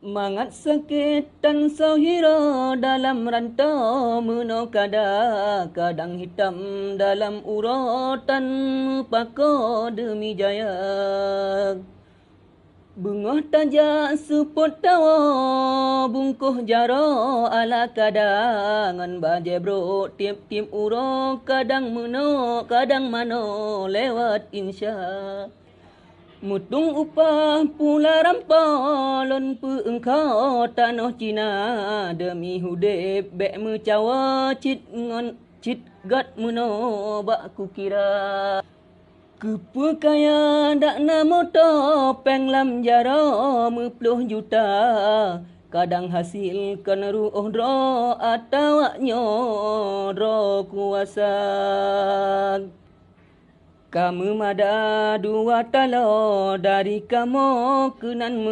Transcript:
Mangat sakit dan sahira dalam rantau menokada, kadang hitam dalam uratan pako demi jaya. Bungah tajak suput tawa, bungkuh jaro ala kadangan baje bro tiap-tiap uro, kadang menok kadang mano lewat insya. Mutung upah pula rampalon pu engkau tanah Cina, demi hudip bek mencawa cit ngon cit gat muno bak kukira. Kepu kaya dak na moto penglam jaro 10 juta, kadang hasil kan ruh dro atau nyoro kuasa. Kamu mada dua talo dari kamu kenan